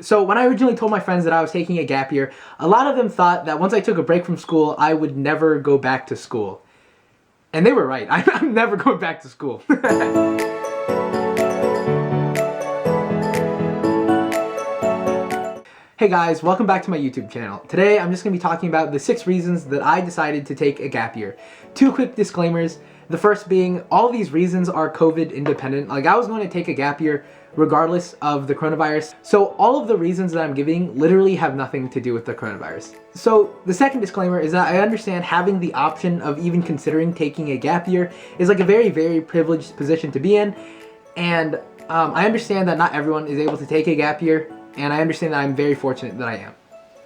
So when I originally told my friends that I was taking a gap year, a lot of them thought that once I took a break from school, I would never go back to school. And they were right. I'm never going back to school. Hey guys, welcome back to my YouTube channel. Today I'm just going to be talking about the 6 reasons that I decided to take a gap year. 2 quick disclaimers. The first being, all of these reasons are COVID independent. Like, I was going to take a gap year regardless of the coronavirus. So all of the reasons that I'm giving literally have nothing to do with the coronavirus. So the second disclaimer is that I understand having the option of even considering taking a gap year is like a very, very privileged position to be in. And I understand that not everyone is able to take a gap year. And I understand that I'm very fortunate that I am.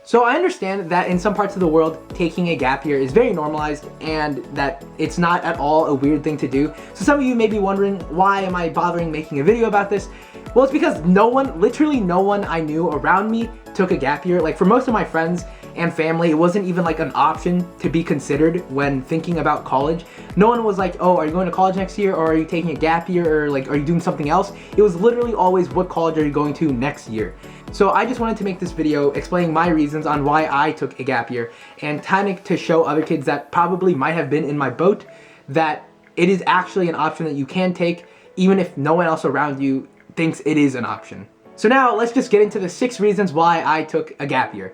So I understand that in some parts of the world, taking a gap year is very normalized and that it's not at all a weird thing to do. So some of you may be wondering, why am I bothering making a video about this? Well, it's because literally no one I knew around me took a gap year. Like, for most of my friends and family, it wasn't even like an option to be considered when thinking about college. No one was like, oh, are you going to college next year, or are you taking a gap year, or like, are you doing something else? It was literally always, what college are you going to next year? So I just wanted to make this video explaining my reasons on why I took a gap year, and kind of to show other kids that probably might have been in my boat that it is actually an option that you can take even if no one else around you thinks it is an option. So now let's just get into the 6 reasons why I took a gap year.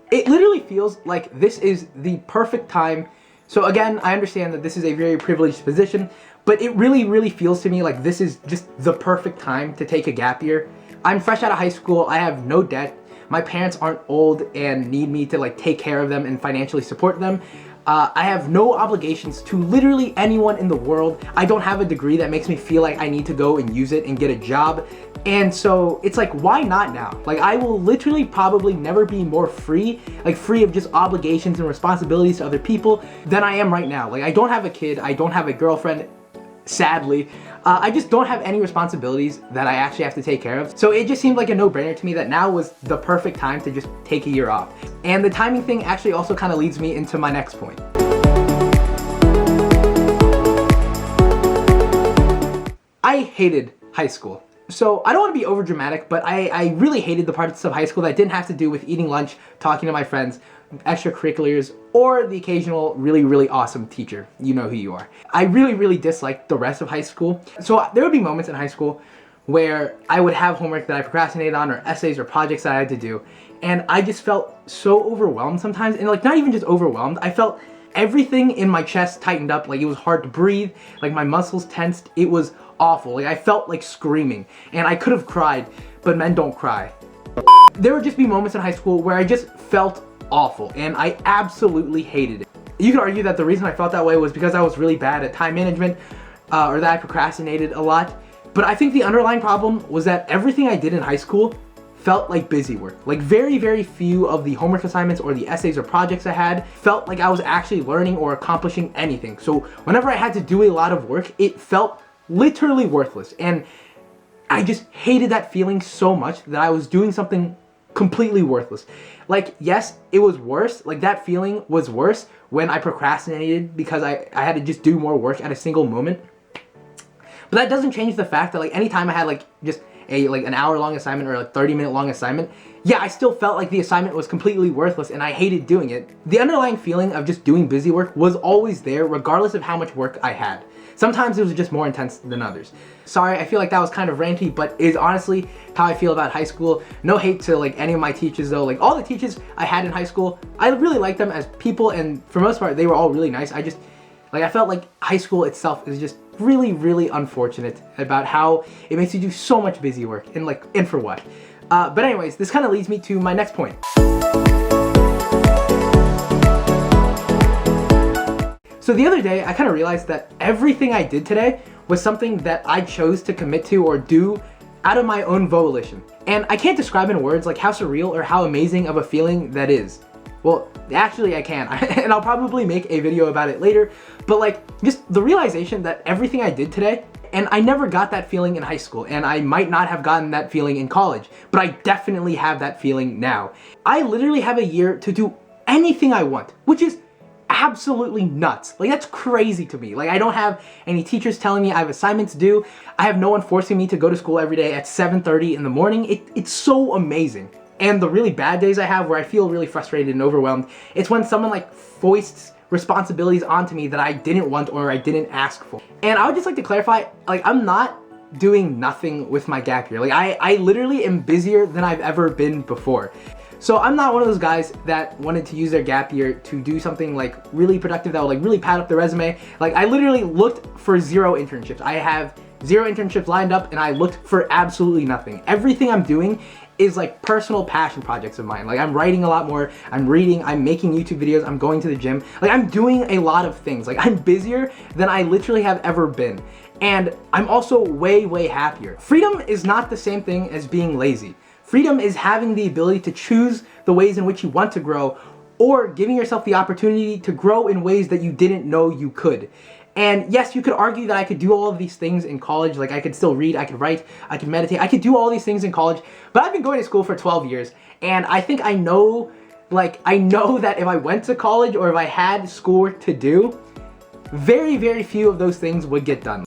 It literally feels like this is the perfect time. So again, I understand that this is a very privileged position, but it really feels to me like this is just the perfect time to take a gap year. I'm fresh out of high school, I have no debt, my parents aren't old and need me to like take care of them and financially support them. I have no obligations to literally anyone in the world. I don't have a degree that makes me feel like I need to go and use it and get a job. And so it's like, why not now? Like, I will literally probably never be more free, like free of just obligations and responsibilities to other people than I am right now. Like, I don't have a kid, I don't have a girlfriend, sadly. I just don't have any responsibilities that I actually have to take care of. So it just seemed like a no-brainer to me that now was the perfect time to just take a year off. And the timing thing actually also kind of leads me into my next point. I hated high school. So I don't want to be over dramatic, but I really hated the parts of high school that didn't have to do with eating lunch, talking to my friends, extracurriculars, or the occasional really awesome teacher. You know who you are. I really disliked the rest of high school. So there would be moments in high school where I would have homework that I procrastinated on, or essays or projects that I had to do, and I just felt so overwhelmed sometimes. And like, not even just overwhelmed, I felt everything in my chest tightened up, like it was hard to breathe, like my muscles tensed. It was awful. Like, I felt like screaming, and I could have cried, but men don't cry. There would just be moments in high school where I just felt awful, and I absolutely hated it. You could argue that the reason I felt that way was because I was really bad at time management, or that I procrastinated a lot. But I think the underlying problem was that everything I did in high school felt like busy work. Like, very few of the homework assignments or the essays or projects I had felt like I was actually learning or accomplishing anything. So whenever I had to do a lot of work, it felt literally worthless. And I just hated that feeling so much that I was doing something completely worthless. Like, yes, it was worse. Like, that feeling was worse when I procrastinated because I had to just do more work at a single moment. But that doesn't change the fact that, like, anytime I had like just an hour-long assignment or a 30-minute long assignment, yeah, I still felt like the assignment was completely worthless and I hated doing it. The underlying feeling of just doing busy work was always there, regardless of how much work I had. Sometimes it was just more intense than others. Sorry, I feel like that was kind of ranty, but it is honestly how I feel about high school. No hate to like any of my teachers though. Like, all the teachers I had in high school, I really liked them as people, and for the most part, they were all really nice. I felt like high school itself is just really unfortunate about how it makes you do so much busy work, and for what? But anyways, this kind of leads me to my next point. So the other day, I kind of realized that everything I did today was something that I chose to commit to or do out of my own volition. And I can't describe in words like how surreal or how amazing of a feeling that is. Well, actually I can, and I'll probably make a video about it later, but like, just the realization that everything I did today, and I never got that feeling in high school, and I might not have gotten that feeling in college, but I definitely have that feeling now. I literally have a year to do anything I want, which is absolutely nuts. Like, that's crazy to me. Like, I don't have any teachers telling me I have assignments due. I have no one forcing me to go to school every day at 7:30 in the morning. It's so amazing. And the really bad days I have where I feel really frustrated and overwhelmed, it's when someone like foists responsibilities onto me that I didn't want or I didn't ask for. And I would just like to clarify, like, I'm not doing nothing with my gap year. Like, I literally am busier than I've ever been before. So I'm not one of those guys that wanted to use their gap year to do something like really productive that would like really pad up their resume. Like, I literally looked for 0 internships. I have 0 internships lined up and I looked for absolutely nothing. Everything I'm doing is like personal passion projects of mine. Like, I'm writing a lot more, I'm reading, I'm making YouTube videos, I'm going to the gym. Like, I'm doing a lot of things. Like, I'm busier than I literally have ever been. And I'm also way, way happier. Freedom is not the same thing as being lazy. Freedom is having the ability to choose the ways in which you want to grow, or giving yourself the opportunity to grow in ways that you didn't know you could. And yes, you could argue that I could do all of these things in college. Like, I could still read, I could write, I could meditate, I could do all these things in college, but I've been going to school for 12 years, and I think I know that if I went to college or if I had schoolwork to do, very, very few of those things would get done.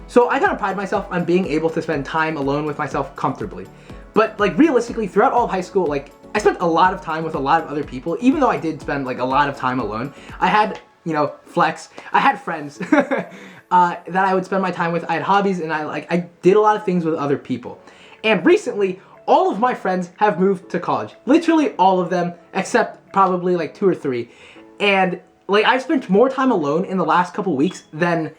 So I kind of pride myself on being able to spend time alone with myself comfortably. But like, realistically, throughout all of high school, like, I spent a lot of time with a lot of other people, even though I did spend like a lot of time alone. I had, you know, flex. I had friends that I would spend my time with. I had hobbies, and I did a lot of things with other people. And recently, all of my friends have moved to college. Literally all of them, except probably like 2 or 3. And like, I've spent more time alone in the last couple weeks than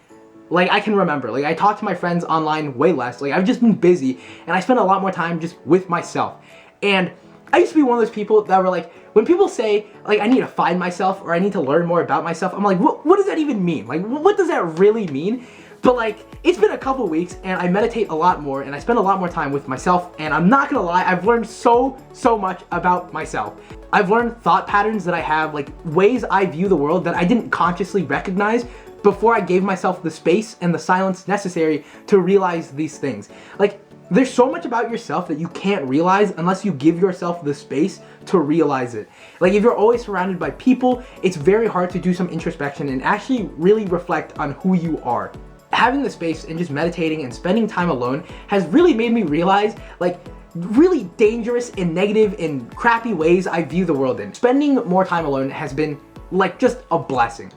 like I can remember. Like, I talk to my friends online way less. Like, I've just been busy, and I spend a lot more time just with myself. And I used to be one of those people that were like, when people say, like, I need to find myself or I need to learn more about myself, I'm like, what does that even mean? Like, what does that really mean? But like, it's been a couple weeks and I meditate a lot more and I spend a lot more time with myself, and I'm not gonna lie, I've learned so much about myself. I've learned thought patterns that I have, like ways I view the world that I didn't consciously recognize before I gave myself the space and the silence necessary to realize these things. Like, there's so much about yourself that you can't realize unless you give yourself the space to realize it. Like, if you're always surrounded by people, it's very hard to do some introspection and actually really reflect on who you are. Having the space and just meditating and spending time alone has really made me realize, like, really dangerous and negative and crappy ways I view the world in. Spending more time alone has been like just a blessing.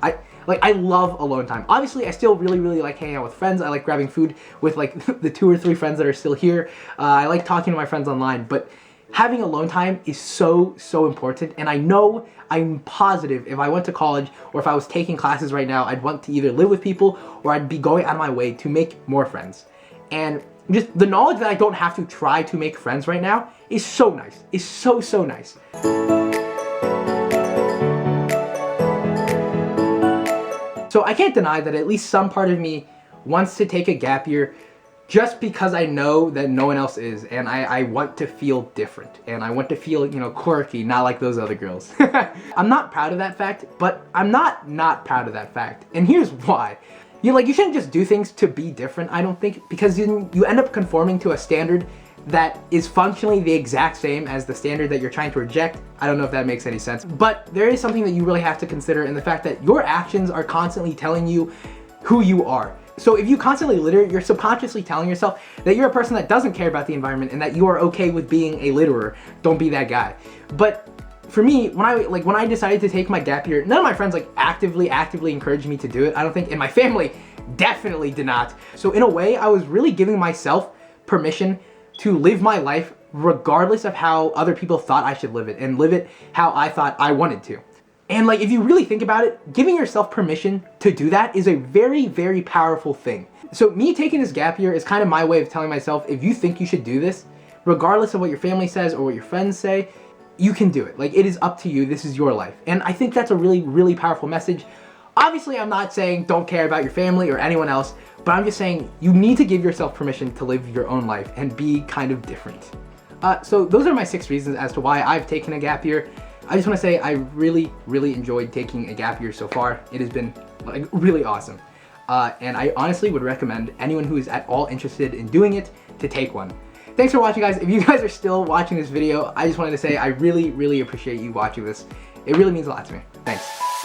I love alone time. Obviously, I still really like hanging out with friends. I like grabbing food with like the 2 or 3 friends that are still here. I like talking to my friends online, but having alone time is so important. And I know, I'm positive, if I went to college or if I was taking classes right now, I'd want to either live with people or I'd be going out of my way to make more friends. And just the knowledge that I don't have to try to make friends right now is so nice. It's so nice. So I can't deny that at least some part of me wants to take a gap year just because I know that no one else is, and I want to feel different, and I want to feel, you know, quirky, not like those other girls. I'm not proud of that fact, but I'm not proud of that fact, and here's why. You shouldn't just do things to be different, I don't think, because you end up conforming to a standard that is functionally the exact same as the standard that you're trying to reject. I don't know if that makes any sense, but there is something that you really have to consider in the fact that your actions are constantly telling you who you are. So if you constantly litter, you're subconsciously telling yourself that you're a person that doesn't care about the environment and that you are okay with being a litterer. Don't be that guy. But for me, when I decided to take my gap year, none of my friends like actively encouraged me to do it, I don't think, and my family definitely did not. So in a way, I was really giving myself permission to live my life regardless of how other people thought I should live it, and live it how I thought I wanted to. And like, if you really think about it, giving yourself permission to do that is a very powerful thing. So me taking this gap year is kind of my way of telling myself, if you think you should do this, regardless of what your family says or what your friends say, you can do it. Like, it is up to you. This is your life. And I think that's a really powerful message. Obviously, I'm not saying don't care about your family or anyone else, but I'm just saying you need to give yourself permission to live your own life and be kind of different. So those are my 6 reasons as to why I've taken a gap year. I just want to say I really enjoyed taking a gap year so far. It has been like really awesome. And I honestly would recommend anyone who is at all interested in doing it to take one. thanks for watching, guys. If you guys are still watching this video, I just wanted to say I really, really appreciate you watching this. It really means a lot to me. Thanks.